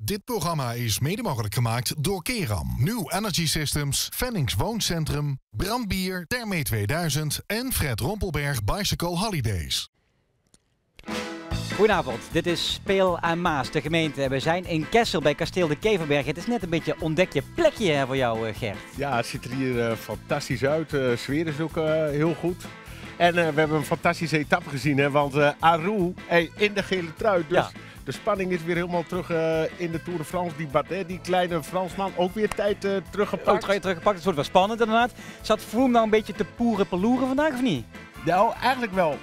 Dit programma is mede mogelijk gemaakt door Keram, New Energy Systems, Fennings Wooncentrum, Brandbier, Therme 2000 en Fred Rompelberg Bicycle Holidays. Goedenavond, dit is Peel en Maas, de gemeente. We zijn in Kessel bij kasteel de Keverberg. Het is net een beetje ontdek je plekje voor jou, Gert. Ja, het ziet er hier fantastisch uit. De sfeer is ook heel goed. En we hebben een fantastische etappe gezien, hè, want Arou in de gele trui. Dus ja. De spanning is weer helemaal terug in de Tour de France. Die Bardet, die kleine Fransman, ook weer tijd teruggepakt. Ook teruggepakt, het wordt wel spannend inderdaad. Zat Froome nou een beetje te poeren vandaag of niet? Nou, eigenlijk wel.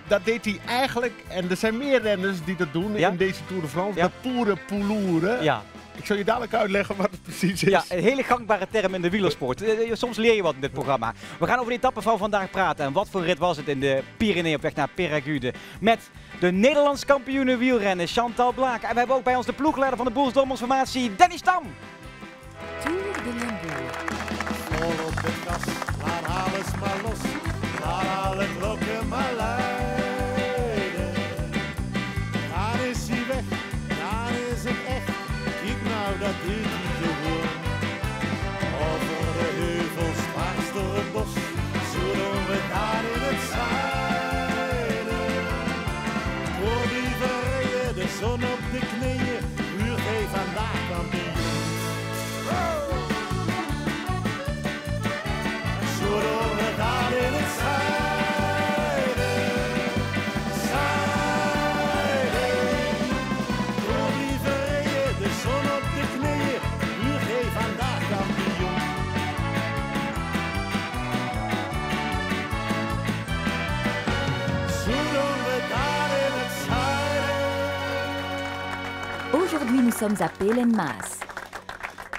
Dat deed hij eigenlijk, en er zijn meer renners die dat doen in deze Tour de France. Ja. De poeren. Ja. Ik zal je dadelijk uitleggen wat het precies is. Ja, een hele gangbare term in de wielersport. Soms leer je wat in dit programma. We gaan over de etappe van vandaag praten. En wat voor rit was het in de Pyreneeën op weg naar Peragude. Met de Nederlands kampioene wielrennen Chantal Blaak. En we hebben ook bij ons de ploegleider van de Boels Dormans formatie, Danny Stam. Tour de Limbourg. Vol op de gas, laat alles maar los. Laat alle klokken maar luiden. Daar is hij weg, daar is het echt. Kijk nou, dat doet hij gewoon. Over de heuvels, dwars door het bos. Zullen we daar in het zuiden. Voor die verreden, de zon op de knieën. Uur vandaag kampioen. Zullen we daar in het zuiden. Voor die verreden, de zon op de knieën. Uur vandaag kampioen. Zullen we daar in het zuiden. Aujourd'hui nous sommes à Peel en Maas.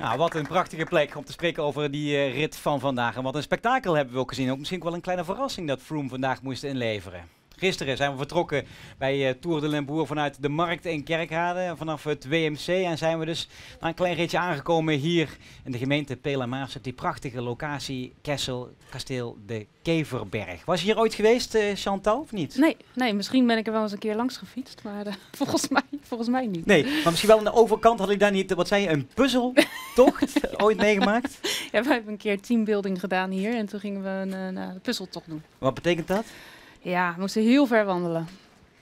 Nou, wat een prachtige plek om te spreken over die rit van vandaag. En wat een spektakel hebben we ook gezien. Ook misschien wel een kleine verrassing dat Froome vandaag moest inleveren. Gisteren zijn we vertrokken bij Tour de Limbourg vanuit de markt in Kerkrade. Vanaf het WMC en zijn we dus na een klein ritje aangekomen hier in de gemeente Peel en Maas. Op die prachtige locatie Kessel, kasteel de Keverberg. Was je hier ooit geweest, Chantal, of niet? Nee, misschien ben ik er wel eens een keer langs gefietst, maar volgens mij niet. Nee, maar misschien wel aan de overkant had ik daar niet, wat zei je, een puzzeltocht ooit meegemaakt? Ja, we hebben een keer teambuilding gedaan hier en toen gingen we een puzzeltocht doen. Wat betekent dat? Ja, we moesten heel ver wandelen.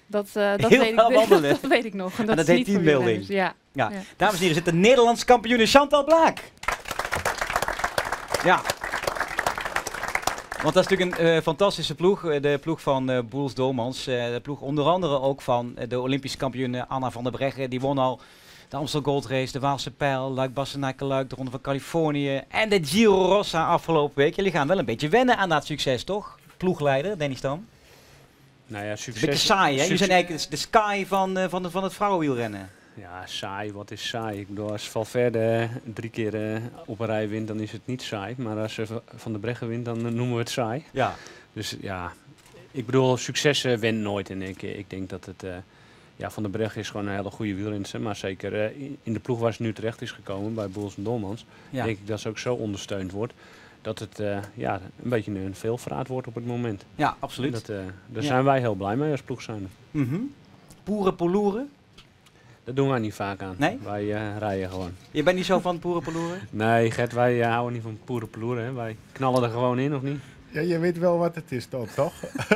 Dat weet ik nog. En dat heet teambuilding. Ja. Dames en heren, zit de Nederlands kampioene Chantal Blaak. Ja. Want dat is natuurlijk een fantastische ploeg. De ploeg van Boels Dormans. De ploeg onder andere ook van de Olympische kampioen Anna van der Breggen. Die won al de Amstel Gold Race, de Waalse Pijl, Luik-Bastenaken-Luik, de Ronde van Californië en de Giro Rossa afgelopen week. Jullie gaan wel een beetje wennen aan dat succes, toch? Ploegleider, Danny Stam. Nou ja, succes. Beetje saai, hè? Jullie zijn eigenlijk de Sky van het vrouwenwielrennen. Ja, saai. Wat is saai? Ik bedoel, als Valverde 3 keer op een rij wint, dan is het niet saai. Maar als Van der Breggen wint, dan noemen we het saai. Ja. Dus ja, ik bedoel, succes wint nooit. En ik denk dat het... Van der Breggen is gewoon een hele goede wielrenster. Maar zeker in de ploeg waar ze nu terecht is gekomen, bij Boels Dormans, denk ik dat ze ook zo ondersteund wordt. Dat het een beetje een veelvraat wordt op het moment. Ja, absoluut. Daar zijn wij heel blij mee als ploegzijnde. Poeren? Dat doen wij niet vaak aan. Nee? Wij rijden gewoon. Je bent niet zo van poeren? Nee, Gert, wij houden niet van poeren. Wij knallen er gewoon in, of niet? Ja, je weet wel wat het is dan, toch?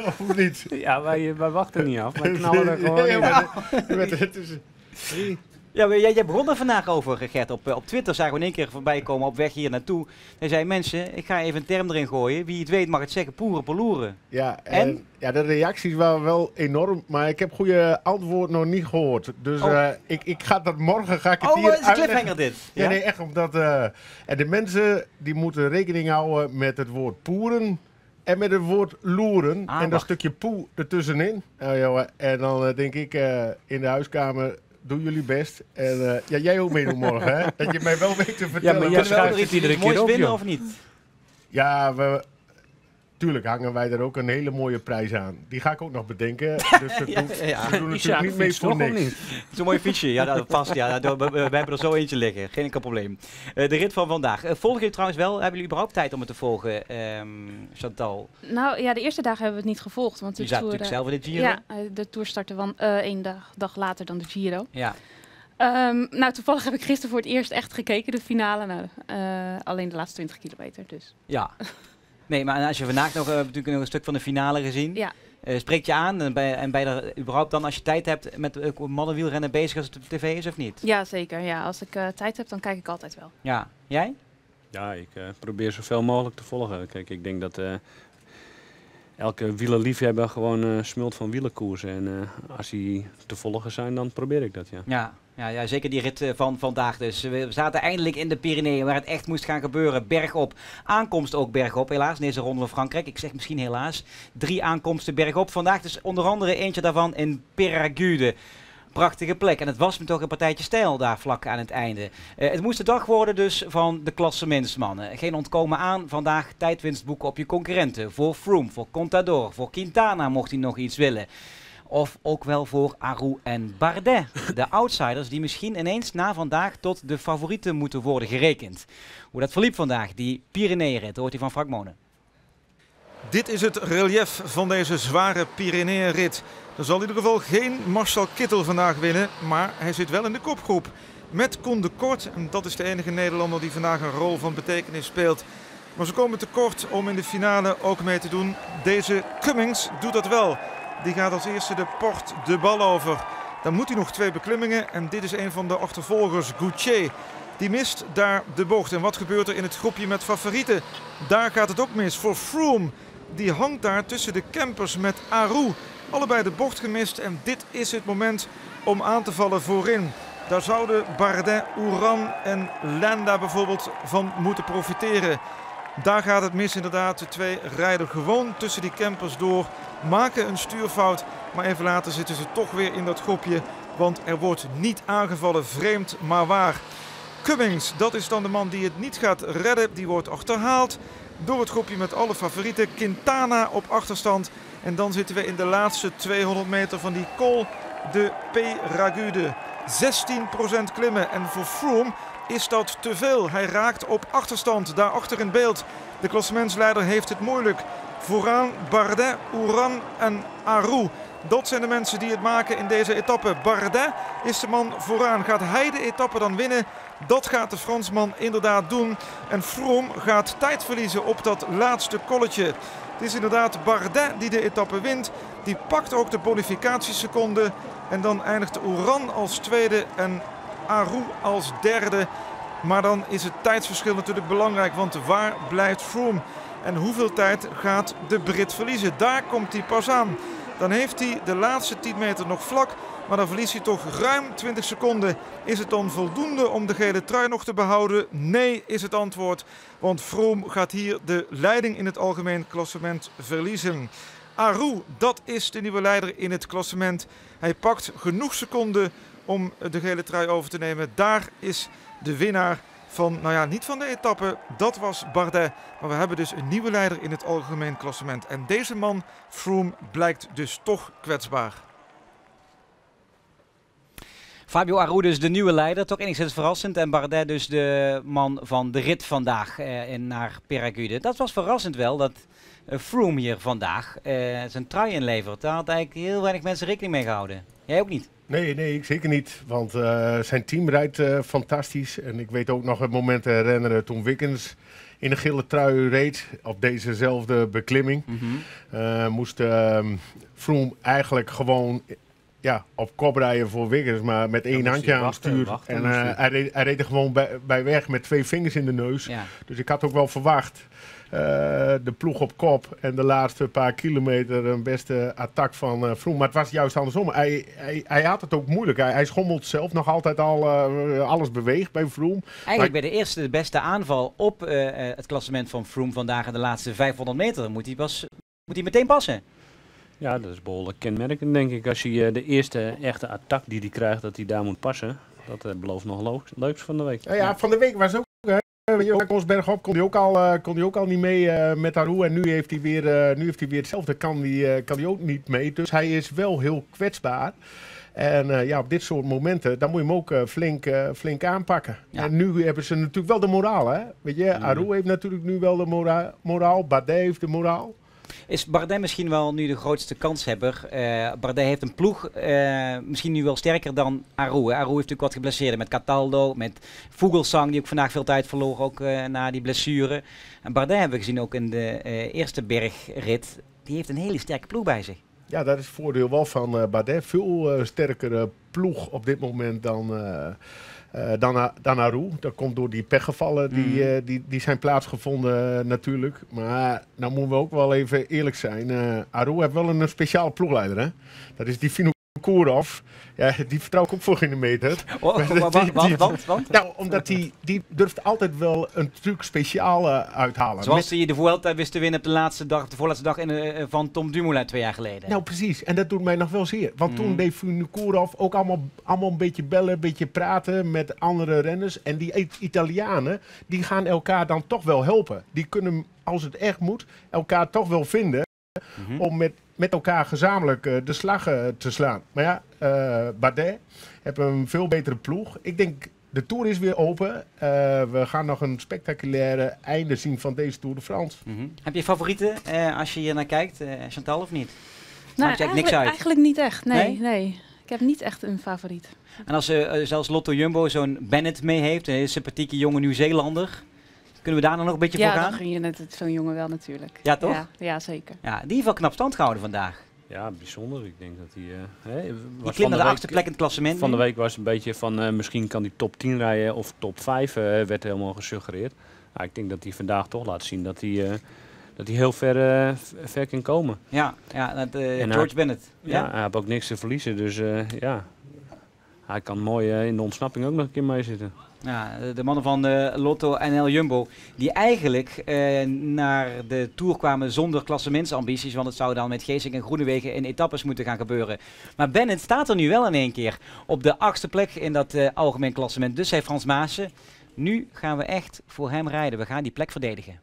Of niet? Ja, wij wachten niet af. Wij knallen er gewoon in. Het is... Ja, jij begon er vandaag over, Gert. Op Twitter zagen we in één keer voorbij komen op weg hier naartoe. Hij zei, mensen, ik ga even een term erin gooien. Wie het weet mag het zeggen, poeren. Ja, en de reacties waren wel enorm, maar ik heb goede antwoord nog niet gehoord. Dus ik ga dat morgen hier het is een cliffhanger dit. Ja, nee, echt, omdat en de mensen die moeten rekening houden met het woord poeren en met het woord loeren. En dat stukje poe ertussenin. En dan denk ik in de huiskamer... Doe jullie best. En jij ook meedoen morgen, hè? Dat je mij wel weet te vertellen. Ja, maar jij schuift er iets iedere keer op, winnen of niet? Ja, tuurlijk hangen wij er ook een hele mooie prijs aan. Die ga ik ook nog bedenken. Dus we doen natuurlijk niet mee voor niks. Het is een mooi fietsje. Ja, dat past. Ja, we hebben er zo eentje liggen. Geen enkel probleem. De rit van vandaag. Volg je trouwens wel? Hebben jullie überhaupt tijd om het te volgen, Chantal? Nou ja, de eerste dagen hebben we het niet gevolgd. Want je zat natuurlijk zelf in de Giro. Ja, de Tour startte 1 dag later dan de Giro. Ja. Nou, toevallig heb ik gisteren voor het eerst echt gekeken, de finale. Nou, alleen de laatste 20 kilometer, dus. Ja. Nee, maar als je vandaag natuurlijk nog een stuk van de finale gezien. Ja. Spreekt je aan en ben je er überhaupt dan, als je tijd hebt, met mannenwielrennen bezig als het op tv is of niet? Ja, zeker. Ja, als ik tijd heb, dan kijk ik altijd wel. Ja. Jij? Ja, ik probeer zoveel mogelijk te volgen. Kijk, ik denk dat elke wielerliefhebber gewoon smult van wielerkoersen. En als die te volgen zijn, dan probeer ik dat, ja. Ja, zeker die rit van vandaag dus. We zaten eindelijk in de Pyreneeën, waar het echt moest gaan gebeuren. Bergop. Aankomst ook bergop, helaas, in deze ronde van Frankrijk. Ik zeg misschien helaas. 3 aankomsten bergop. Vandaag dus onder andere eentje daarvan in Peyragudes. Prachtige plek. En het was me toch een partijtje stijl daar vlak aan het einde. Het moest de dag worden dus van de klassementsmannen. Geen ontkomen aan. Vandaag tijdwinst boeken op je concurrenten. Voor Froome, voor Contador, voor Quintana mocht hij nog iets willen. Of ook wel voor Aru en Bardet. De outsiders die misschien ineens na vandaag tot de favorieten moeten worden gerekend. Hoe dat verliep vandaag, die Pyreneeënrit, hoort hij van Frank Monen. Dit is het relief van deze zware Pyreneeënrit. Er zal in ieder geval geen Marcel Kittel vandaag winnen, maar hij zit wel in de kopgroep. Met Koen de Kort, en dat is de enige Nederlander die vandaag een rol van betekenis speelt. Maar ze komen tekort om in de finale ook mee te doen. Deze Cummings doet dat wel. Die gaat als eerste de Porte de bal over. Dan moet hij nog 2 beklimmingen en dit is een van de achtervolgers, Gauthier. Die mist daar de bocht. En wat gebeurt er in het groepje met favorieten? Daar gaat het ook mis voor Froome. Die hangt daar tussen de campers met Aru. Allebei de bocht gemist en dit is het moment om aan te vallen voorin. Daar zouden Bardet, Uran en Landa bijvoorbeeld van moeten profiteren. Daar gaat het mis inderdaad. De 2 rijden gewoon tussen die campers door. Maken een stuurfout, maar even later zitten ze toch weer in dat groepje. Want er wordt niet aangevallen, vreemd maar waar. Cummings, dat is dan de man die het niet gaat redden. Die wordt achterhaald door het groepje met alle favorieten. Quintana op achterstand. En dan zitten we in de laatste 200 meter van die Col de Peyragudes. 16% klimmen en voor Froome is dat te veel. Hij raakt op achterstand, daarachter in beeld. De klassementsleider heeft het moeilijk. Vooraan Bardet, Uran en Aru. Dat zijn de mensen die het maken in deze etappe. Bardet is de man vooraan. Gaat hij de etappe dan winnen? Dat gaat de Fransman inderdaad doen. En Froome gaat tijd verliezen op dat laatste kolletje. Het is inderdaad Bardet die de etappe wint. Die pakt ook de bonificatieseconde. En dan eindigt Uran als tweede en Aru als derde. Maar dan is het tijdsverschil natuurlijk belangrijk. Want waar blijft Froome? En hoeveel tijd gaat de Brit verliezen? Daar komt hij pas aan. Dan heeft hij de laatste 10 meter nog vlak. Maar dan verliest hij toch ruim 20 seconden. Is het dan voldoende om de gele trui nog te behouden? Nee, is het antwoord. Want Froome gaat hier de leiding in het algemeen klassement verliezen. Aru, dat is de nieuwe leider in het klassement. Hij pakt genoeg seconden om de gele trui over te nemen. Daar is de winnaar van, nou ja, niet van de etappe. Dat was Bardet. Maar we hebben dus een nieuwe leider in het algemeen klassement. En deze man, Froome, blijkt dus toch kwetsbaar. Fabio Aru dus de nieuwe leider, toch enigszins verrassend. En Bardet dus de man van de rit vandaag naar Peyragudes. Dat was verrassend wel, dat Froome hier vandaag zijn trui inlevert. Daar had eigenlijk heel weinig mensen rekening mee gehouden. Jij ook niet? Nee, ik zeker niet. Want zijn team rijdt fantastisch. En ik weet ook nog het moment te herinneren toen Wiggins in de gele trui reed op dezezelfde beklimming. Moest Froome eigenlijk gewoon op kop rijden voor Wiggins, maar met één handje aan het stuur. En hij reed er gewoon bij weg met 2 vingers in de neus. Ja. Dus ik had ook wel verwacht de ploeg op kop en de laatste paar kilometer een beste attack van Froome. Maar het was juist andersom. Hij had het ook moeilijk. Hij schommelt zelf nog altijd al. Alles beweegt bij Froome. Eigenlijk bij de beste aanval op het klassement van Froome vandaag in de laatste 500 meter moet hij meteen passen. Ja, dat is behoorlijk kenmerkend, denk ik. Als je de eerste echte attack die hij krijgt, dat hij daar moet passen. Dat belooft nog leuks van de week. Ja, van de week was ook. Bergop kon hij ook al niet mee met Aru. En nu heeft hij weer hetzelfde. Kan hij ook niet mee. Dus hij is wel heel kwetsbaar. En op dit soort momenten, dan moet je hem ook flink aanpakken. Ja. En nu hebben ze natuurlijk wel de moraal, hè? Weet je, Aru heeft natuurlijk nu wel de moraal. Bardet heeft de moraal. Is Bardet misschien wel nu de grootste kanshebber? Bardet heeft een ploeg misschien nu wel sterker dan Aru. Aru heeft natuurlijk wat geblesseerd met Cataldo, met Vogelsang, die ook vandaag veel tijd verloor, ook na die blessure. En Bardet hebben we gezien ook in de eerste bergrit. Die heeft een hele sterke ploeg bij zich. Ja, dat is het voordeel wel van Bardet. Veel sterkere ploeg op dit moment dan Aru. Dat komt door die pechgevallen die zijn plaatsgevonden natuurlijk. Maar nou moeten we ook wel even eerlijk zijn. Aru heeft wel een speciale ploegleider. Hè? Dat is die Vinokourov. Ja, die vertrouw ik ook voor geen meter. Want? Nou, omdat die durft altijd wel een truc speciaal uithalen. Zoals hij de Vuelta wist te winnen op de voorlaatste dag van Tom Dumoulin 2 jaar geleden. Nou, precies. En dat doet mij nog wel zeer. Want toen deed Vinokourov ook allemaal een beetje bellen, een beetje praten met andere renners. En die Italianen, die gaan elkaar dan toch wel helpen. Die kunnen, als het echt moet, elkaar toch wel vinden om met elkaar gezamenlijk de slag te slaan. Maar ja, Bardet heeft een veel betere ploeg. Ik denk, de Tour is weer open. We gaan nog een spectaculaire einde zien van deze Tour de France. Heb je favorieten als je hier naar kijkt, Chantal, of niet? Nou, Maakt niks uit? Eigenlijk niet echt, nee. Ik heb niet echt een favoriet. En als zelfs Lotto Jumbo zo'n Bennett mee heeft, een sympathieke jonge Nieuw-Zeelander, kunnen we daar dan nog een beetje voor gaan? Ja, dan gun je net zo'n jongen wel natuurlijk. Ja, toch? Ja, zeker. Ja, die heeft wel knap stand gehouden vandaag. Ja, bijzonder. Ik denk dat hij... Die klimt naar de achtste plek in het klassement. Van de week was het een beetje van misschien kan hij top 10 rijden of top 5 werd helemaal gesuggereerd. Nou, ik denk dat hij vandaag toch laat zien dat hij heel ver kan komen. Ja, George Bennett. Ja, hij heeft ook niks te verliezen. Dus hij kan mooi in de ontsnapping ook nog een keer mee zitten. Ja, de mannen van Lotto NL Jumbo, die eigenlijk naar de Tour kwamen zonder klassementsambities, want het zou dan met Geesink en Groenewegen in etappes moeten gaan gebeuren. Maar Bennett staat er nu wel in één keer op de 8e plek in dat algemeen klassement. Dus zei Frans Maassen, nu gaan we echt voor hem rijden. We gaan die plek verdedigen.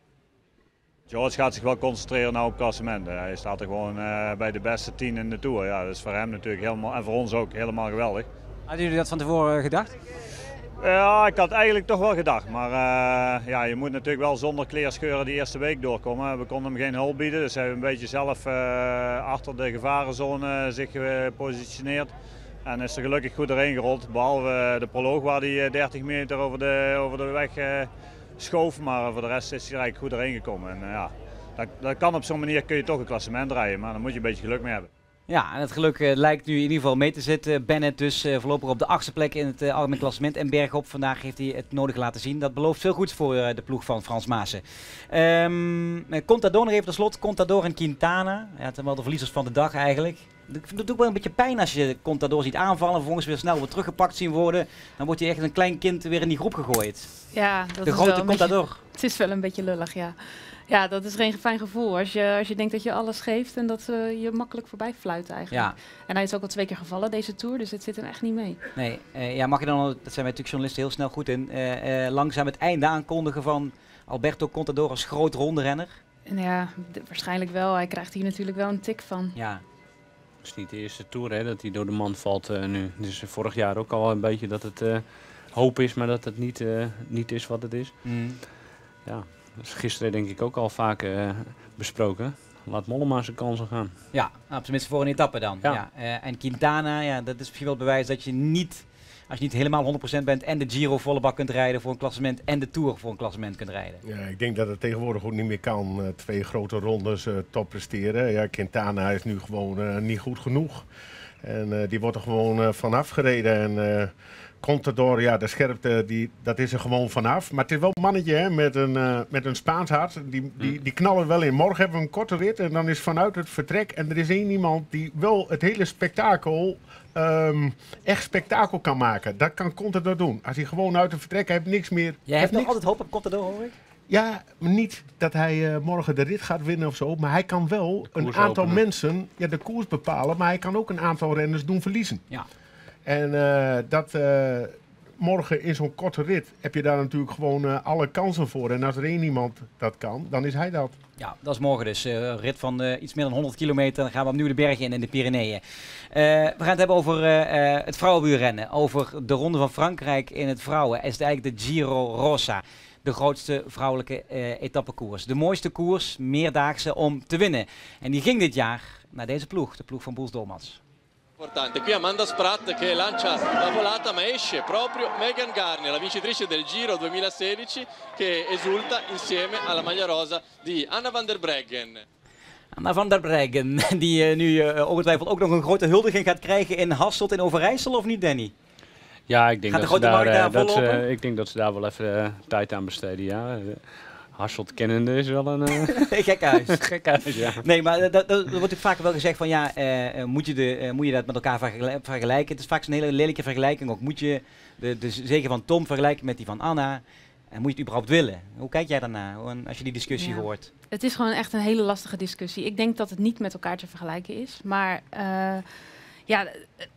George gaat zich wel concentreren nou op klassementen. Hij staat er gewoon bij de beste 10 in de Tour. Ja, dat is voor hem natuurlijk helemaal, en voor ons ook helemaal geweldig. Hadden jullie dat van tevoren gedacht? Ja, ik had eigenlijk toch wel gedacht. Maar ja, je moet natuurlijk wel zonder kleerscheuren die eerste week doorkomen. We konden hem geen hulp bieden, dus hij heeft een beetje zelf achter de gevarenzone zich gepositioneerd. En is er gelukkig goed doorheen gerold, behalve de proloog waar hij 30 meter over de weg schoof. Maar voor de rest is hij eigenlijk goed doorheen gekomen. En, ja, dat kan op zo'n manier, kun je toch een klassement rijden, maar dan moet je een beetje geluk mee hebben. Ja, en het geluk lijkt nu in ieder geval mee te zitten. Bennett dus voorlopig op de 8e plek in het algemeen klassement. En bergop, vandaag heeft hij het nodig laten zien. Dat belooft veel goeds voor de ploeg van Frans Maassen. Contador nog even tot slot. Contador en Quintana. Ja, het zijn wel de verliezers van de dag eigenlijk. Het doet ook wel een beetje pijn als je Contador ziet aanvallen. Vervolgens weer snel weer teruggepakt zien worden. Dan wordt hij echt een klein kind weer in die groep gegooid. Ja, dat de is grote wel Contador. Het is wel een beetje lullig, ja. Ja, dat is geen fijn gevoel als je denkt dat je alles geeft en dat je makkelijk voorbij fluit eigenlijk. Ja. En hij is ook al 2 keer gevallen deze Tour, dus het zit hem echt niet mee. Nee, ja, mag je dan, dat zijn wij natuurlijk journalisten heel snel goed in, langzaam het einde aankondigen van Alberto Contador als groot ronderenner? En ja, waarschijnlijk wel. Hij krijgt hier natuurlijk wel een tik van. Ja. Het is niet de eerste Tour hè, dat hij door de man valt nu. Dus vorig jaar ook al een beetje dat het hoop is, maar dat het niet is wat het is. Ja. Dat is gisteren denk ik ook al vaak besproken. Laat Mollema zijn kansen gaan. Ja, nou, tenminste voor een etappe dan. Ja. En Quintana, ja, dat is misschien wel het bewijs dat je niet, als je niet helemaal 100% bent en de Giro volle bak kunt rijden voor een klassement en de Tour voor een klassement kunt rijden. Ja, ik denk dat het tegenwoordig ook niet meer kan. 2 grote rondes top presteren. Ja, Quintana is nu gewoon niet goed genoeg. En die wordt er gewoon vanaf gereden. En Contador, ja, de scherpte, dat is er gewoon vanaf. Maar het is wel een mannetje hè, met een Spaans hart. Die knallen wel in. Morgen hebben we een korte rit en dan is vanuit het vertrek. En er is één iemand die wel het hele spektakel, echt spektakel kan maken. Dat kan Contador doen. Als hij gewoon uit het vertrek heeft niks meer. Jij hebt nog altijd hoop op Contador, hoor ik? Ja, niet dat hij morgen de rit gaat winnen of zo. Maar hij kan wel een aantal mensen de koers bepalen. Maar hij kan ook een aantal renners doen verliezen. Ja. En morgen in zo'n korte rit heb je daar natuurlijk gewoon alle kansen voor. En als er één iemand dat kan, dan is hij dat. Ja, dat is morgen dus. Rit van iets meer dan 100 kilometer. Dan gaan we opnieuw de bergen in de Pyreneeën. We gaan het hebben over het vrouwenwielrennen. Over de Ronde van Frankrijk in het vrouwen. Is het eigenlijk de Giro Rosa. de grootste vrouwelijke etappekoers. De mooiste koers, meerdaagse om te winnen. En die ging dit jaar naar deze ploeg, de ploeg van Boels Dolmans. Importante. Qui Amanda Spratt che lancia la volata, ma esce proprio Megan Garnier, la vincitrice del Giro 2016, che esulta insieme alla maglia rosa di Anna van der Breggen. Anna van der Breggen, die nu ongetwijfeld ook nog een grote huldiging gaat krijgen in Hasselt in Overijssel, of niet, Danny? Ja, ik denk, ik denk dat ze daar wel even tijd aan besteden, ja. Hasselt kennende is wel een... gek huis. Gek huis, ja. Nee, maar er wordt ook vaak wel gezegd van ja, moet je dat met elkaar vergelijken? Het is vaak zo'n hele lelijke vergelijking ook. Moet je de zege van Tom vergelijken met die van Anna? En moet je het überhaupt willen? Hoe kijk jij daarna als je die discussie hoort? Het is gewoon echt een hele lastige discussie. Ik denk dat het niet met elkaar te vergelijken is. Maar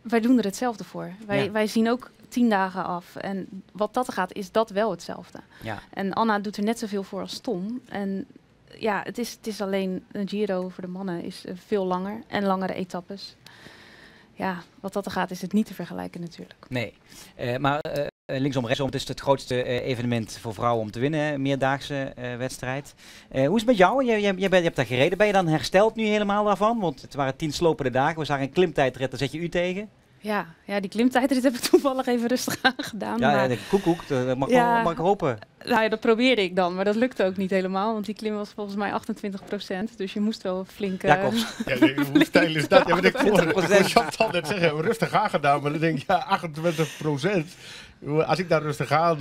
wij doen er hetzelfde voor. Wij zien ook 10 dagen af. En wat dat gaat, is dat wel hetzelfde. Ja. En Anna doet er net zoveel voor als Tom. En ja, het is alleen een Giro voor de mannen is veel langer. En langere etappes. Ja, wat dat gaat, is het niet te vergelijken natuurlijk. Nee, maar linksom, rechtsom, het is het grootste evenement voor vrouwen om te winnen, meerdaagse wedstrijd. Hoe is het met jou? Je hebt daar gereden. Ben je dan hersteld nu helemaal daarvan? Want het waren 10 slopende dagen. We zagen een klimtijdrit, daar zet je u tegen. Ja, die klimtijdrit heb ik toevallig even rustig aan gedaan. Ja, de koekoek, dat mag ik hopen. Nou ja, dat probeerde ik dan, maar dat lukte ook niet helemaal. Want die klim was volgens mij 28%. Dus je moest wel flink... Jacobs. Hoe stijl is dat? Ja, wat ik Chantal net zeggen, rustig aangedaan. Maar dan denk ik, 28%. Als ik daar rustig aan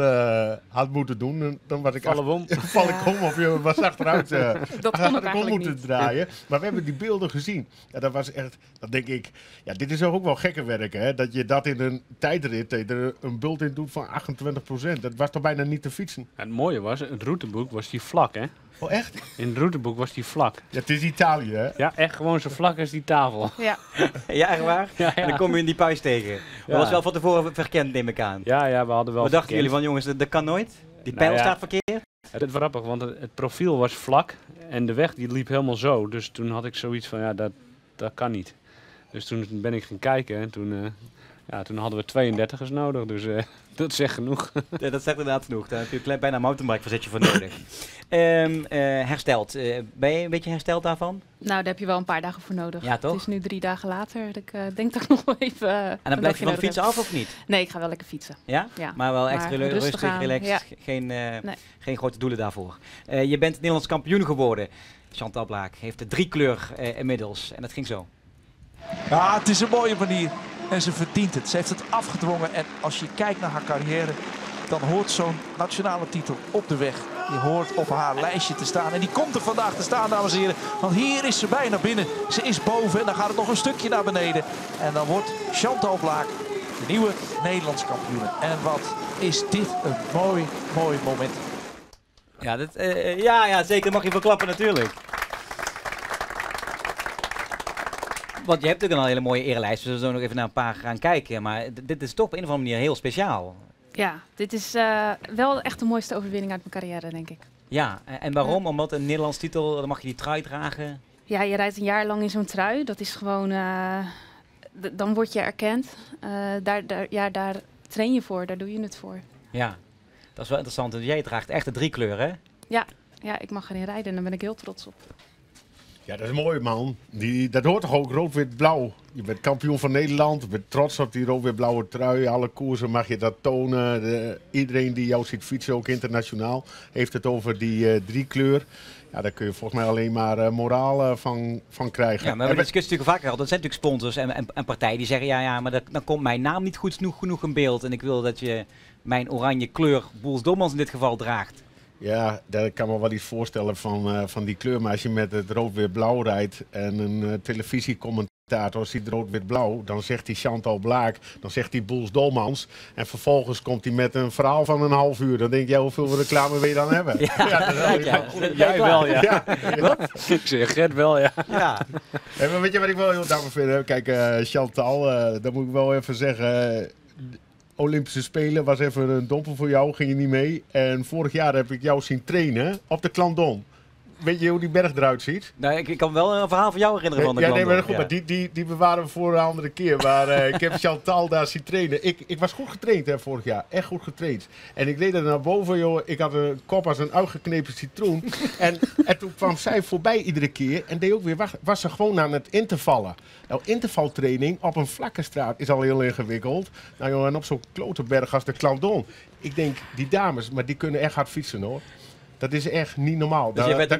had moeten doen, dan was ik val ik om of je was achteruit dat kon ik om moeten draaien. Maar we hebben die beelden gezien. Ja, dat was echt, dat denk ik, ja, dit is ook wel gekke werk, hè? Dat je dat in een tijdrit er een bult in doet van 28%. Dat was toch bijna niet te fietsen. Ja, het mooie was, het routeboek was die vlak, hè? Oh, echt? In het routeboek was die vlak. Ja, het is Italië, hè? Ja, echt gewoon zo vlak als die tafel. Ja, ja echt waar? Ja. En dan kom je in die puis tegen. Dat was wel van tevoren verkend, neem ik aan. Ja, we hadden wel Wat dachten jullie van, jongens, dat kan nooit? Die pijl staat verkeerd? Het is grappig, want het profiel was vlak en de weg die liep helemaal zo. Dus toen had ik zoiets van, ja, dat kan niet. Dus toen ben ik gaan kijken en toen hadden we 32ers nodig, dus dat zegt genoeg. Ja, dat zegt inderdaad genoeg. Daar heb je bijna een mountainbike verzetje voor nodig. Hersteld. Ben je een beetje hersteld daarvan? Nou, daar heb je wel een paar dagen voor nodig. Ja, toch? Het is nu 3 dagen later. Ik denk dat ik nog wel even... en dan blijf je van fietsen af of niet? Nee, ik ga wel lekker fietsen. Ja? Maar wel echt rustig, relaxed. Ja. Geen grote doelen daarvoor. Je bent Nederlands kampioen geworden. Chantal Blaak heeft de 3-kleur inmiddels. En dat ging zo. Ja, het is een mooie manier. En ze verdient het. Ze heeft het afgedwongen. En als je kijkt naar haar carrière, dan hoort zo'n nationale titel op de weg. Die hoort op haar lijstje te staan. En die komt er vandaag te staan, dames en heren. Want hier is ze bijna binnen. Ze is boven en dan gaat het nog een stukje naar beneden. En dan wordt Chantal Blaak de nieuwe Nederlands kampioen. En wat is dit een mooi moment. Ja, zeker. Mag je verklappen natuurlijk. Want je hebt natuurlijk een hele mooie erelijst. We zullen zo nog even naar een paar gaan kijken. Maar dit is toch op een of andere manier heel speciaal. Ja, dit is wel echt de mooiste overwinning uit mijn carrière, denk ik. Ja, en waarom? Ja. Omdat een Nederlands titel, dan mag je die trui dragen. Ja, je rijdt een jaar lang in zo'n trui. Dat is gewoon... dan word je erkend. Daar train je voor, daar doe je het voor. Ja, dat is wel interessant. Jij draagt echt de 3 kleuren, hè? Ja, ik mag erin rijden en daar ben ik heel trots op. Ja, dat is mooi, man. Dat hoort toch ook rood-wit-blauw? Je bent kampioen van Nederland, je bent trots op die rood-wit-blauwe trui. Alle koersen mag je dat tonen. Iedereen die jou ziet fietsen, ook internationaal, heeft het over die 3-kleur. Ja, daar kun je volgens mij alleen maar moraal van krijgen. Ja, maar we hebben de discussie natuurlijk vaker gehad. Dat zijn natuurlijk sponsors en partijen die zeggen... ja, maar dan komt mijn naam niet goed genoeg in beeld. En ik wil dat je mijn oranje kleur, Boels Dolmans in dit geval, draagt. Ja, daar kan me wel iets voorstellen van die kleur. Maar als je met het rood-wit-blauw rijdt en een televisiecommentariator ziet rood-wit-blauw, dan zegt hij Chantal Blaak, dan zegt hij Boels Dolmans. En vervolgens komt hij met een verhaal van een half uur. Dan denk jij, hoeveel reclame wil je dan hebben? Jij wel, ja. Wat? Ik zeg Gert wel, ja. En maar weet je wat ik wel heel dankbaar vind? Kijk, Chantal, dat moet ik wel even zeggen... Olympische Spelen was even een dompel voor jou, ging je niet mee. En vorig jaar heb ik jou zien trainen op de Clandon. weet je hoe die berg eruit ziet? Nou, ik kan wel een verhaal van jou herinneren van de Glandon. Glandon. Maar goed, maar die bewaren we voor een andere keer. Maar ik heb Chantal daar zien trainen. Ik was goed getraind vorig jaar. Echt goed getraind. En ik reed er naar boven, joh. Ik had een kop als een uitgeknepen citroen. en toen kwam zij voorbij iedere keer. En deed ook weer, was ze gewoon aan het intervallen. Nou, intervaltraining op een vlakke straat is al heel ingewikkeld. Nou, joh, en op zo'n klote berg als de Glandon. Ik denk, die dames, maar die kunnen echt hard fietsen, hoor. Dat is echt niet normaal. Dus je bent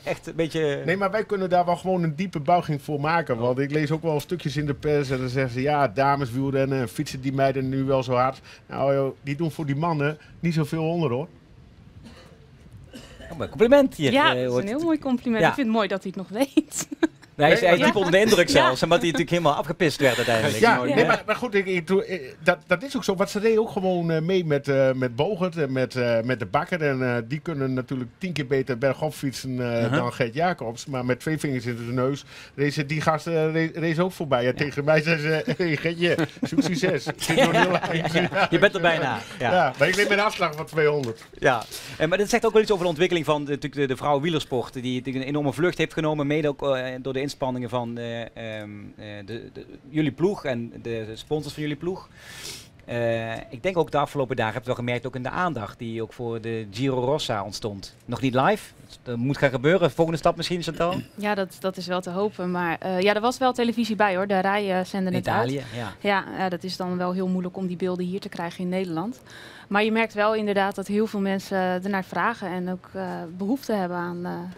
echt een beetje... Nee, maar wij kunnen daar wel gewoon een diepe buiging voor maken. Want ik lees ook wel stukjes in de pers en dan zeggen ze... Ja, dames wielrennen en fietsen die meiden nu wel zo hard. Nou joh, die doen voor die mannen niet zoveel onder, hoor. Oh, een compliment hier. Ja, dat is een heel mooi compliment. Ja. Ik vind het mooi dat hij het nog weet. Nee, hij is diep onder de indruk zelfs, omdat hij natuurlijk helemaal afgepist werd uiteindelijk. Ja, nee, maar goed, dat is ook zo. Want ze reden ook gewoon mee met Bogert en met de Bakker. En die kunnen natuurlijk 10 keer beter bergop fietsen dan Gert Jacobs. Maar met 2 vingers in de neus rezen die gasten race ook voorbij. Ja, tegen mij zei ze, hey Gertje, succes. Je bent er bijna. Ja, maar ik neem mijn afslag van 200. Ja, maar dat zegt ook wel iets over de ontwikkeling van de vrouwenwielersport. Die een enorme vlucht heeft genomen, mede ook door de inspanningen van jullie ploeg en de sponsors van jullie ploeg. Ik denk ook de afgelopen dagen, heb je wel gemerkt, ook in de aandacht die ook voor de Giro Rossa ontstond. Nog niet live, dat moet gaan gebeuren. Volgende stap misschien, Chantal? Ja, dat is wel te hopen. Maar er was wel televisie bij, hoor. De RAI zenden het Italië, uit. Ja, dat is dan wel heel moeilijk om die beelden hier te krijgen in Nederland. Maar je merkt wel inderdaad dat heel veel mensen ernaar vragen en ook behoefte hebben aan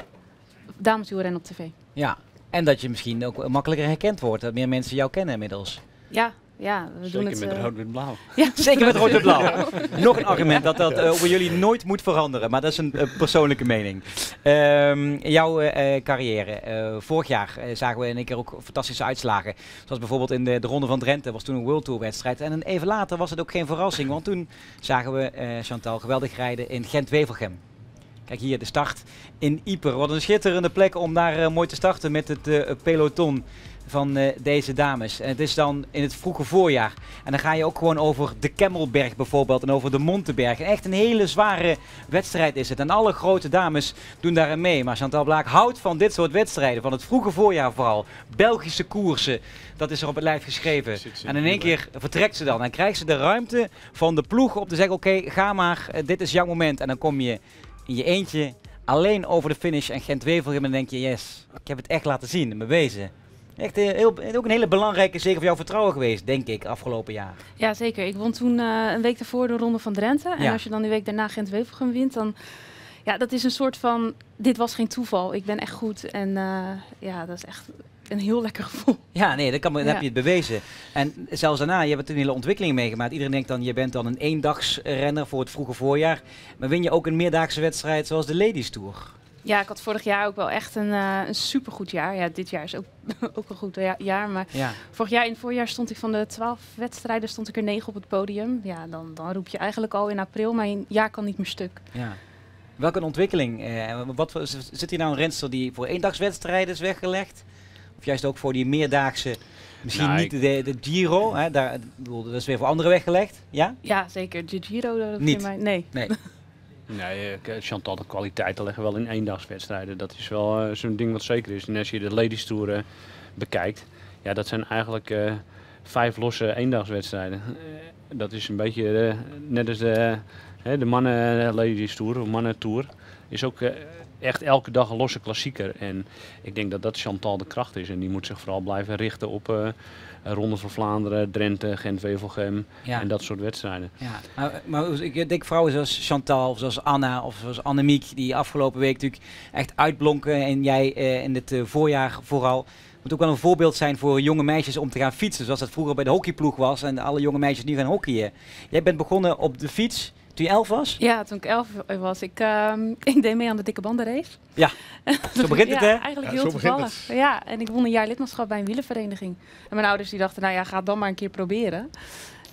dameswielrennen op tv. Ja. En dat je misschien ook makkelijker herkend wordt. Dat meer mensen jou kennen inmiddels. Ja, we doen het... Zeker met rood-wit-blauw. Ja, zeker met rood-wit-blauw. Ja. Nog een argument dat over jullie nooit moet veranderen. Maar dat is een persoonlijke mening. Jouw carrière. Vorig jaar zagen we in één keer ook fantastische uitslagen. Zoals bijvoorbeeld in de Ronde van Drenthe was toen een World Tour wedstrijd. En even later was het ook geen verrassing. Want toen zagen we Chantal geweldig rijden in Gent-Wevelgem. Kijk hier, de start in Ieper. Wat een schitterende plek om daar mooi te starten met het peloton van deze dames. En het is dan in het vroege voorjaar. En dan ga je ook gewoon over de Kemmelberg bijvoorbeeld en over de Monteberg. En echt een hele zware wedstrijd is het. En alle grote dames doen daarin mee. Maar Chantal Blaak houdt van dit soort wedstrijden. Van het vroege voorjaar vooral. Belgische koersen. Dat is er op het lijf geschreven. En in één keer vertrekt ze dan. En krijgt ze de ruimte van de ploeg om te zeggen, oké, ga maar. Dit is jouw moment. En dan kom je in je eentje alleen over de finish en Gent-Wevelgem en dan denk je, yes, ik heb het echt laten zien en bewezen. Echt ook een hele belangrijke zege voor jouw vertrouwen geweest, denk ik, afgelopen jaar. Ja, zeker. Ik won toen een week daarvoor de Ronde van Drenthe. En als je dan die week daarna Gent-Wevelgem wint, dan... Ja, dat is een soort van, dit was geen toeval. Ik ben echt goed en dat is echt een heel lekker gevoel. Ja, nee, dan heb je het bewezen. En zelfs daarna, je hebt een hele ontwikkeling meegemaakt. Iedereen denkt dan, je bent dan een eendagsrenner voor het vroege voorjaar. Maar win je ook een meerdaagse wedstrijd zoals de Ladies Tour? Ja, ik had vorig jaar ook wel echt een supergoed jaar. Ja, dit jaar is ook een goed jaar. Maar vorig jaar in het voorjaar stond ik van de 12 wedstrijden stond ik er 9 op het podium. Ja, dan roep je eigenlijk al in april, maar een jaar kan niet meer stuk. Ja. Welke ontwikkeling? Zit hier nou een renster die voor eendagswedstrijden is weggelegd? Of juist ook voor die meerdaagse, misschien niet de Giro, hè? Dat is weer voor anderen weggelegd, ja? Ja, zeker. De Giro, dat niet? Mij, nee. Nee, Chantal, de kwaliteiten liggen wel in eendagswedstrijden. Dat is wel zo'n ding wat zeker is. En als je de Ladies Tour bekijkt, ja, dat zijn eigenlijk 5 losse eendagswedstrijden. Dat is een beetje net als de mannen Ladies Tour of mannen Tour. Is ook echt elke dag een losse klassieker. En ik denk dat Chantal de kracht is. En die moet zich vooral blijven richten op Ronde van Vlaanderen, Drenthe, Gent-Wevelgem en dat soort wedstrijden. Ja. Maar ik denk vrouwen zoals Chantal, of zoals Anna of zoals Annemiek, die afgelopen week natuurlijk echt uitblonken. En jij in het voorjaar vooral. Moet ook wel een voorbeeld zijn voor jonge meisjes om te gaan fietsen. Zoals dat vroeger bij de hockeyploeg was en alle jonge meisjes nu gaan hockeyen. Jij bent begonnen op de fiets toen je 11 was? Ja, toen ik 11 was. Ik deed mee aan de dikke bandenrace. Ja, zo begint het hè? Eigenlijk heel toevallig. Ja, en ik won een jaar lidmaatschap bij een wielervereniging. En mijn ouders die dachten, nou ja, ga het dan maar een keer proberen.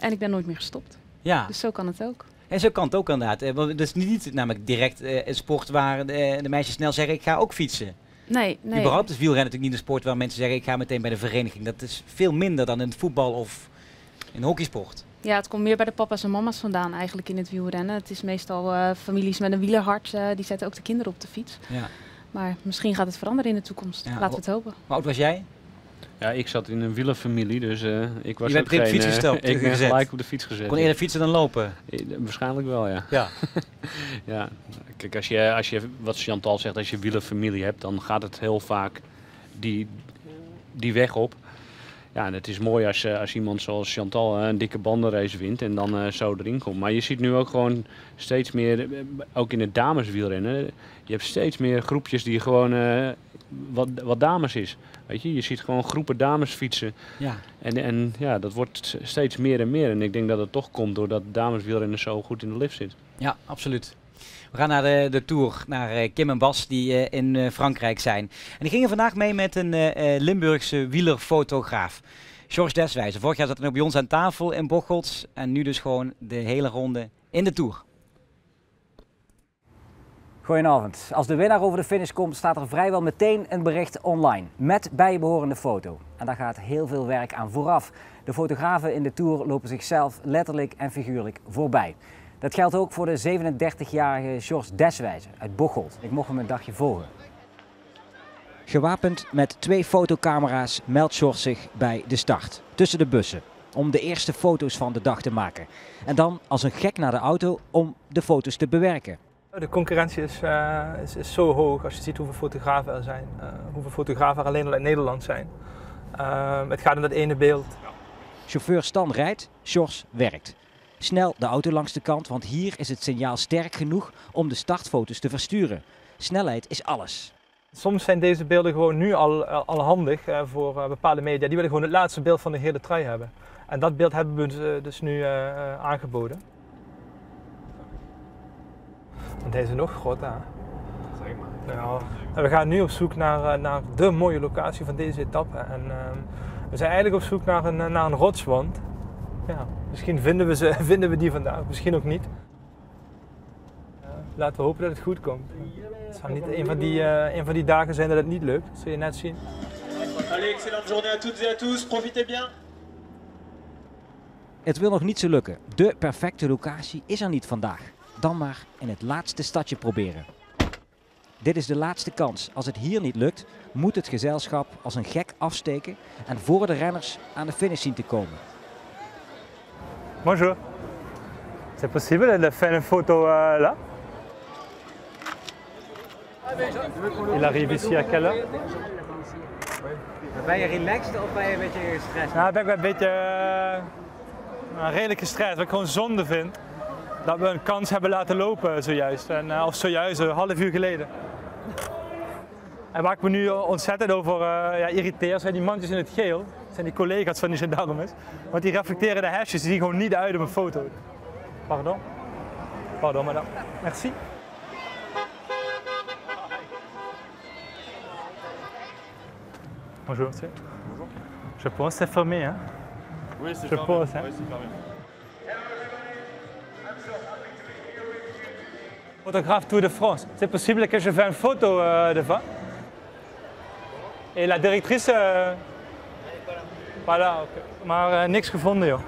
En ik ben nooit meer gestopt. Ja. Dus zo kan het ook. En zo kan het ook inderdaad. Want het is niet namelijk direct een sport waar de meisjes snel zeggen, ik ga ook fietsen. Nee. Überhaupt is wielrennen natuurlijk niet een sport waar mensen zeggen, ik ga meteen bij de vereniging. Dat is veel minder dan in het voetbal of in hockeysport. Ja, het komt meer bij de papa's en mama's vandaan eigenlijk in het wielrennen. Het is meestal families met een wielerhart, die zetten ook de kinderen op de fiets. Ja. Maar misschien gaat het veranderen in de toekomst. Ja, laten we het hopen. Hoe oud was jij? Ja, ik zat in een wielerfamilie, dus ik was je bent op de fiets gesteld. Ik ben gelijk op de fiets gezet. Kon je eerder fietsen dan lopen? Waarschijnlijk wel, ja. Ja. Ja. Kijk, als je, wat Chantal zegt, als je wielerfamilie hebt, dan gaat het heel vaak die weg op. Ja, en het is mooi als iemand zoals Chantal een dikke bandenrace wint en dan zo erin komt. Maar je ziet nu ook gewoon steeds meer, ook in het dameswielrennen, je hebt steeds meer groepjes die gewoon wat dames is. Weet je ziet gewoon groepen dames fietsen. Ja. En ja, dat wordt steeds meer en meer. En ik denk dat het toch komt doordat dameswielrennen zo goed in de lift zit. Ja, absoluut. We gaan naar de Tour, naar Kim en Bas die in Frankrijk zijn. En die gingen vandaag mee met een Limburgse wielerfotograaf. George Deswijzer. Vorig jaar zat hij nog bij ons aan tafel in Bocholt. En nu dus gewoon de hele ronde in de Tour. Goedenavond. Als de winnaar over de finish komt, staat er vrijwel meteen een bericht online. Met bijbehorende foto. En daar gaat heel veel werk aan vooraf. De fotografen in de Tour lopen zichzelf letterlijk en figuurlijk voorbij. Dat geldt ook voor de 37-jarige George Deswijzer uit Bocholt. Ik mocht hem een dagje volgen. Gewapend met 2 fotocamera's meldt George zich bij de start, tussen de bussen, om de eerste foto's van de dag te maken. En dan als een gek naar de auto om de foto's te bewerken. De concurrentie is zo hoog als je ziet hoeveel fotografen er zijn, hoeveel fotografen er alleen al in Nederland zijn. Het gaat om dat ene beeld. Chauffeur Stan rijdt, George werkt. Snel de auto langs de kant, want hier is het signaal sterk genoeg om de startfoto's te versturen. Snelheid is alles. Soms zijn deze beelden gewoon nu al handig voor bepaalde media. Die willen gewoon het laatste beeld van de hele trui hebben. En dat beeld hebben we dus nu aangeboden. En deze nog groter. Zeg maar. Ja, en we gaan nu op zoek naar de mooie locatie van deze etappe. En we zijn eigenlijk op zoek naar een rotswand. Ja, misschien vinden we die vandaag, misschien ook niet. Laten we hopen dat het goed komt. Het zal niet een van die dagen zijn dat het niet lukt, dat zul je net zien. Allez, excellente journée à toutes et à tous, profitez bien. Het wil nog niet zo lukken. De perfecte locatie is er niet vandaag. Dan maar in het laatste stadje proberen. Dit is de laatste kans. Als het hier niet lukt, moet het gezelschap als een gek afsteken en voor de renners aan de finish zien te komen. Bonjour. C'est possible de faire une photo là? Il arrive ici à quelle heure? Ben je relaxed of ben je een beetje gestrest? Nou, ben ik een beetje redelijk gestrest. Wat ik gewoon zonde vind. Dat we een kans hebben laten lopen zojuist. Of zojuist, een half uur geleden. En waar ik me nu ontzettend over irriteer, zijn die mandjes in het geel. Dat zijn die collega's van die gendarmes. Want die reflecteren de hesjes, die zien gewoon niet uit op een foto. Pardon? Pardon, madame. Merci. Bonjour, monsieur. Bonjour. Je pense c'est fermé, hein? Oui, c'est fermé. Oui, c'est fermé. Photographe Tour de France. C'est possible que je fasse une photo devant? Et la directrice... Voilà, okay. Maar niks gevonden, joh.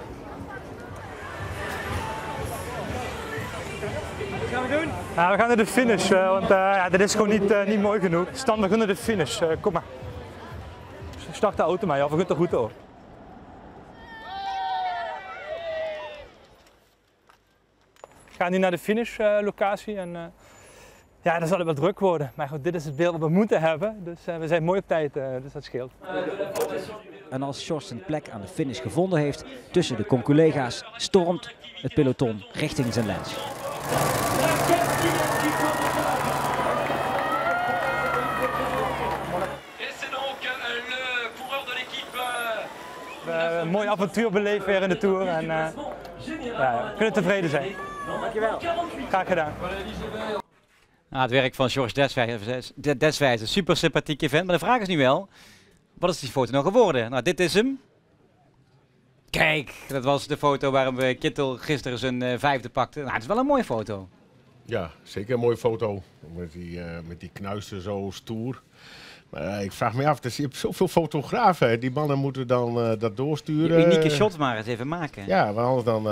Wat gaan we doen? Nou, we gaan naar de finish, want dit is gewoon niet mooi genoeg. Stan, we gaan naar de finish. Kom maar. Start de auto maar, ja, we gaan de route op. We gaan nu naar de finishlocatie en ja, dan zal het wel druk worden. Maar goed, dit is het beeld dat we moeten hebben, dus we zijn mooi op tijd, dus dat scheelt. En als George zijn plek aan de finish gevonden heeft, tussen de conculega's, stormt het peloton richting zijn lens. We hebben een mooi avontuur beleefd weer in de Tour en ja, we kunnen tevreden zijn. Dankjewel. Graag gedaan. Nou, het werk van George Deswijzer, super sympathieke vent. Maar de vraag is nu wel, wat is die foto nou geworden? Nou, dit is hem. Kijk, dat was de foto waarin Kittel gisteren zijn vijfde pakte. Nou, het is wel een mooie foto. Ja, zeker een mooie foto. Met die knuisten zo stoer. Maar ik vraag me af, je hebt zoveel fotografen. Die mannen moeten dan dat doorsturen. Je unieke shot maar eens even maken. Ja, maar anders dan,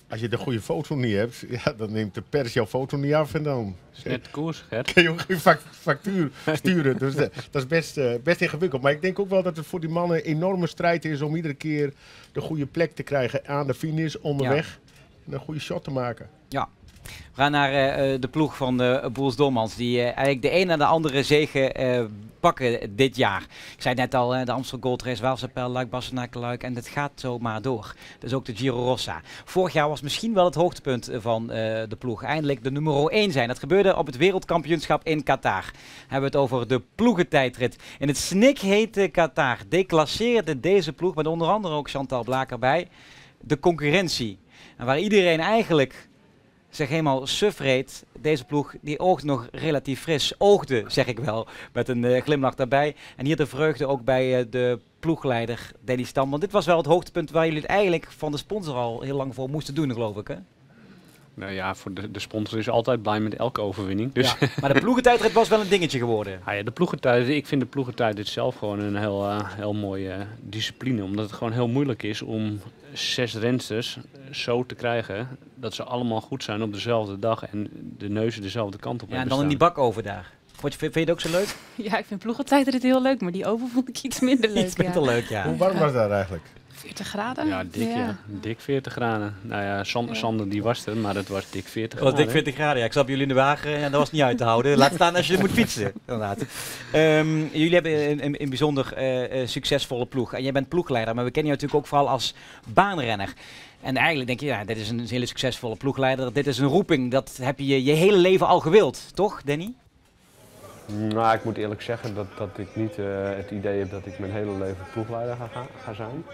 als je de goede foto niet hebt, ja, dan neemt de pers jouw foto niet af en dan... Net de koers, Gert. Kun je ook geen factuur sturen. Dus dat is best ingewikkeld. Maar ik denk ook wel dat het voor die mannen een enorme strijd is om iedere keer de goede plek te krijgen aan de finish, onderweg. En een goede shot te maken. Ja. We gaan naar de ploeg van de Boels Dolmans, die eigenlijk de een na de andere zege pakken dit jaar. Ik zei net al, de Amstel Gold Race, Waalse Luik, Bastenaken-Luik en het gaat zo maar door. Dus ook de Giro Rossa. Vorig jaar was misschien wel het hoogtepunt van de ploeg. Eindelijk de nummer 1 zijn. Dat gebeurde op het wereldkampioenschap in Qatar. Hebben we het over de ploegentijdrit. In het snikhete Qatar declasseerde deze ploeg, met onder andere ook Chantal Blaak erbij, de concurrentie. En waar iedereen eigenlijk zich helemaal suf reed, deze ploeg die oogde nog relatief fris. Oogde, zeg ik wel, met een glimlach daarbij. En hier de vreugde ook bij de ploegleider Danny Stam. Want dit was wel het hoogtepunt waar jullie het eigenlijk van de sponsor al heel lang voor moesten doen, geloof ik, hè? Nou ja, voor de sponsor is altijd blij met elke overwinning. Dus ja, maar de ploegentijdrit was wel een dingetje geworden. Ja, de ploegentijdrit, ik vind de ploegentijdrit zelf gewoon een heel mooie discipline. Omdat het gewoon heel moeilijk is om 6 rensters zo te krijgen dat ze allemaal goed zijn op dezelfde dag en de neuzen dezelfde kant op hebben. Ja, en dan in die bakoven daar. Vind je het ook zo leuk? Ja, ik vind ploegentijdrit heel leuk, maar die oven vond ik iets minder leuk. Iets minder leuk, ja. Hoe warm was dat eigenlijk? 40 graden? Ja, dik 40 graden. Nou ja, Sander die was er, maar het was dik 40 graden. Het was dik 40 graden, ja. Ik zat bij jullie in de wagen en dat was niet uit te houden. Laat staan als je moet fietsen, inderdaad. Jullie hebben een bijzonder succesvolle ploeg. En jij bent ploegleider, maar we kennen je natuurlijk ook vooral als baanrenner. En eigenlijk denk je, ja, dit is een hele succesvolle ploegleider. Dit is een roeping, dat heb je je hele leven al gewild, toch, Danny? Nou, ik moet eerlijk zeggen dat ik niet het idee heb dat ik mijn hele leven ploegleider ga zijn.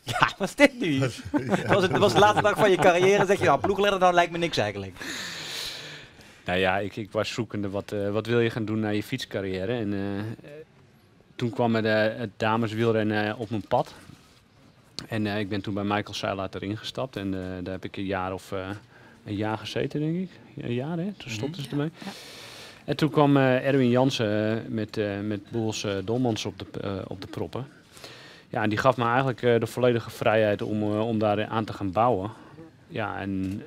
Ja, wat is dit nu? Dat was de laatste dag van je carrière, zeg je, nou, ploegleider, nou lijkt me niks eigenlijk. Nou ja, ik was zoekende, wat wil je gaan doen na je fietscarrière? En toen kwam het dameswielrennen op mijn pad. En ik ben toen bij Michael Seilaert erin gestapt en daar heb ik een jaar gezeten, denk ik. Een jaar, hè? Toen stopten ze ermee. Ja. En toen kwam Erwin Jansen met Boels Dolmans op de proppen. Ja, en die gaf me eigenlijk de volledige vrijheid om daar aan te gaan bouwen. Ja, en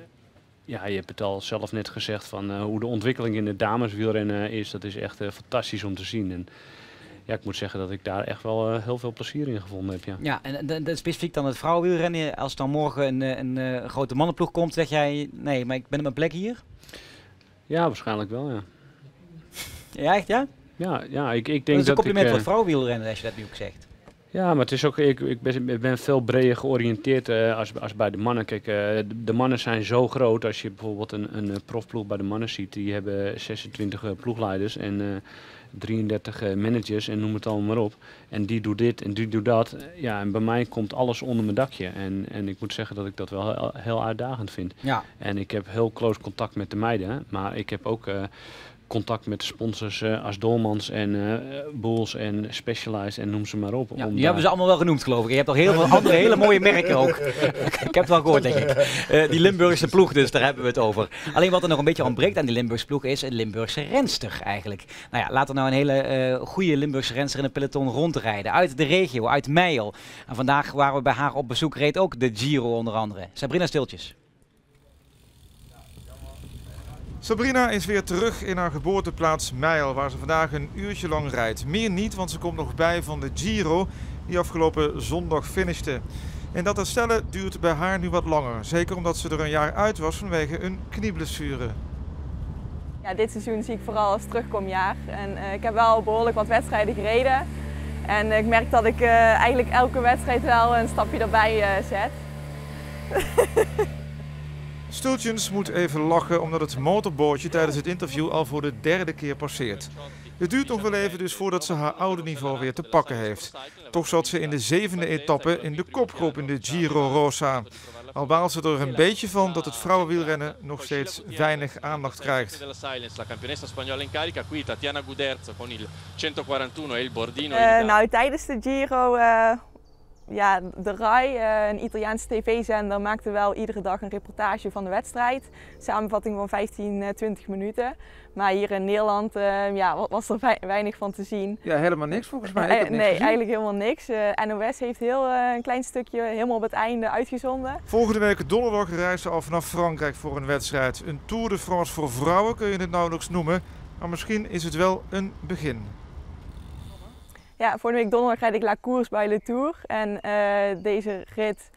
ja, je hebt het al zelf net gezegd van hoe de ontwikkeling in het dameswielrennen is. Dat is echt fantastisch om te zien. En ja, ik moet zeggen dat ik daar echt wel heel veel plezier in gevonden heb. Ja, ja, en specifiek dan het vrouwenwielrennen. Als dan morgen een grote mannenploeg komt, zeg jij, nee, maar ik ben op mijn plek hier? Ja, waarschijnlijk wel, ja. Ja, echt, ja? Ja, ik denk dat is een compliment voor het vrouwenwielrennen, als je dat nu ook zegt. Ja, maar het is ook, ik ben veel breder georiënteerd als bij de mannen. Kijk, de mannen zijn zo groot. Als je bijvoorbeeld een profploeg bij de mannen ziet, die hebben 26 ploegleiders en 33 managers en noem het allemaal maar op. En die doet dit en die doet dat. Ja, en bij mij komt alles onder mijn dakje. En ik moet zeggen dat ik dat wel heel uitdagend vind. Ja. En ik heb heel close contact met de meiden, maar ik heb ook contact met de sponsors als Dolmans en Boels en Specialized en noem ze maar op. Ja, die hebben ze allemaal wel genoemd, geloof ik. Je hebt nog heel veel andere hele mooie merken ook. Ik heb het wel gehoord, denk ik. Die Limburgse ploeg dus, daar hebben we het over. Alleen wat er nog een beetje ontbreekt aan die Limburgse ploeg is een Limburgse renster eigenlijk. Nou ja, laat er nou een hele goede Limburgse renster in een peloton rondrijden. Uit de regio, uit Meijel. En vandaag waren we bij haar op bezoek, reed ook de Giro onder andere. Sabrina Stiltjes. Sabrina is weer terug in haar geboorteplaats Meijel, waar ze vandaag een uurtje lang rijdt. Meer niet, want ze komt nog bij van de Giro, die afgelopen zondag finishte. En dat herstellen duurt bij haar nu wat langer. Zeker omdat ze er een jaar uit was vanwege een knieblessure. Ja, dit seizoen zie ik vooral als terugkomjaar. En ik heb wel behoorlijk wat wedstrijden gereden. En ik merk dat ik eigenlijk elke wedstrijd wel een stapje erbij zet. Stultjens moet even lachen omdat het motorbootje tijdens het interview al voor de 3e keer passeert. Het duurt nog wel even dus voordat ze haar oude niveau weer te pakken heeft. Toch zat ze in de 7e etappe in de kopgroep in de Giro Rossa. Al baalt ze er een beetje van dat het vrouwenwielrennen nog steeds weinig aandacht krijgt. Nou, tijdens de Giro Ja, de RAI, een Italiaanse tv-zender, maakte wel iedere dag een reportage van de wedstrijd. Samenvatting van 15-20 minuten. Maar hier in Nederland was er weinig van te zien. Ja, helemaal niks volgens mij. Nee, eigenlijk helemaal niks. NOS heeft een klein stukje helemaal op het einde uitgezonden. Volgende week donderdag reizen we al vanaf Frankrijk voor een wedstrijd. Een Tour de France voor vrouwen kun je het nauwelijks noemen. Maar misschien is het wel een begin. Ja, volgende week donderdag rijd ik La Course bij Le Tour. En deze rit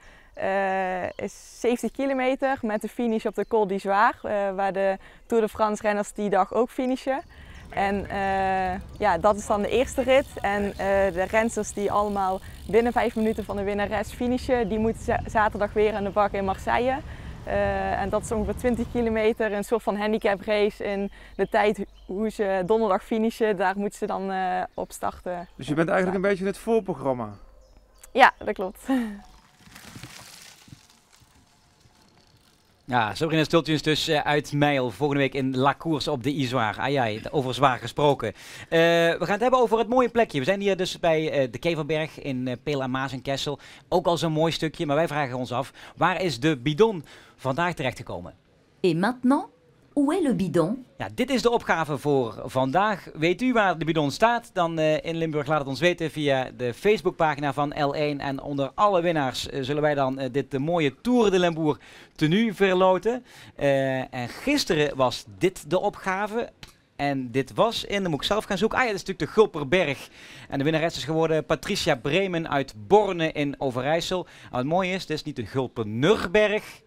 is 70 kilometer met de finish op de Col d'Izoire. Waar de Tour de France renners die dag ook finishen. En dat is dan de eerste rit. En de rensters die allemaal binnen 5 minuten van de winnares finishen, die moeten zaterdag weer aan de bak in Marseille. En dat is ongeveer 20 kilometer, een soort van handicap race in de tijd hoe ze donderdag finishen. Daar moeten ze dan op starten. Dus je bent eigenlijk een beetje het voorprogramma? Ja, dat klopt. Ja, Sabrina Stultjens dus uit Mijl, volgende week in La Course op de Izoire. Ai, over zwaar gesproken. We gaan het hebben over het mooie plekje. We zijn hier dus bij de Keverberg in Peel en Maas en Kessel. Ook al zo'n mooi stukje, maar wij vragen ons af, waar is de bidon vandaag terechtgekomen? Et maintenant, où est le bidon? Ja, dit is de opgave voor vandaag. Weet u waar de bidon staat? Dan in Limburg laat het ons weten via de Facebookpagina van L1. En onder alle winnaars zullen wij dan dit mooie Tour de Limbourg tenue verloten. En gisteren was dit de opgave. En dit was dan moet ik zelf gaan zoeken. Ja, dat is natuurlijk de Gulperberg. En de winnares is geworden Patricia Bremen uit Borne in Overijssel. En wat mooi is, dit is niet de Gulpenerberg.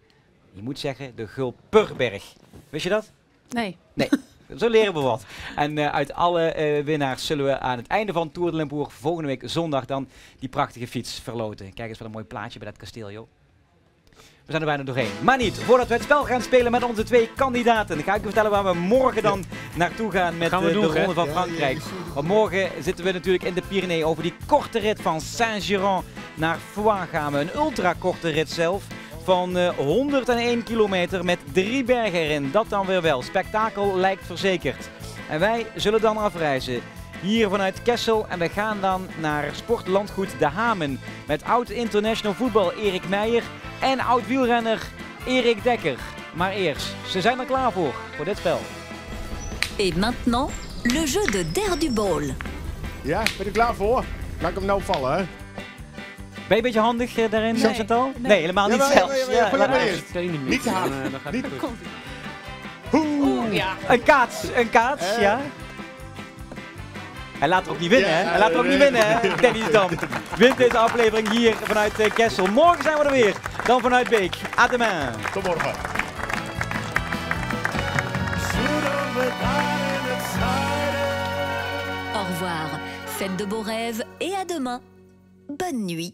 Je moet zeggen de Gulperberg. Wist je dat? Nee. Nee, zo leren we wat. En uit alle winnaars zullen we aan het einde van Tour de Limbourg volgende week zondag dan die prachtige fiets verloten. Kijk eens wat een mooi plaatje bij dat kasteel, joh. We zijn er bijna doorheen. Maar niet, voordat we het spel gaan spelen met onze 2 kandidaten, dan ga ik u vertellen waar we morgen dan naartoe gaan met de Ronde van Frankrijk. Want morgen zitten we natuurlijk in de Pyreneeën. Over die korte rit van Saint-Girons naar Foix gaan we. Een ultra korte rit zelf. Van 101 kilometer met 3 bergen erin. Dat dan weer wel. Spektakel lijkt verzekerd. En wij zullen dan afreizen. Hier vanuit Kessel. En we gaan dan naar Sportlandgoed De Hamen. Met oud-international voetbal Erik Meijer. En oud-wielrenner Erik Dekker. Maar eerst, ze zijn er klaar voor dit spel. Et maintenant, le jeu de Der du Bol. Ja, ben ik klaar voor? Laat ik hem nou vallen, hè? Ben je een beetje handig daarin, Chantal? Nee, helemaal niet zelfs. Niet te hard. Een kaats, ja. Hij laat er ook niet winnen, hè? Hij laat er ook niet winnen, hè? Dennis Dam wint deze aflevering hier vanuit Kessel. Morgen zijn we er weer. Dan vanuit Beek. À demain. Tot morgen. Au revoir. Faites de beaux rêves et à demain. Bonne nuit.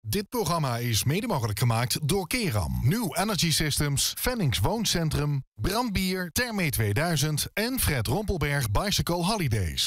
Dit programma is mede mogelijk gemaakt door Keram, New Energy Systems, Fennings Wooncentrum, Brandbier, Therme 2000 en Fred Rompelberg Bicycle Holidays.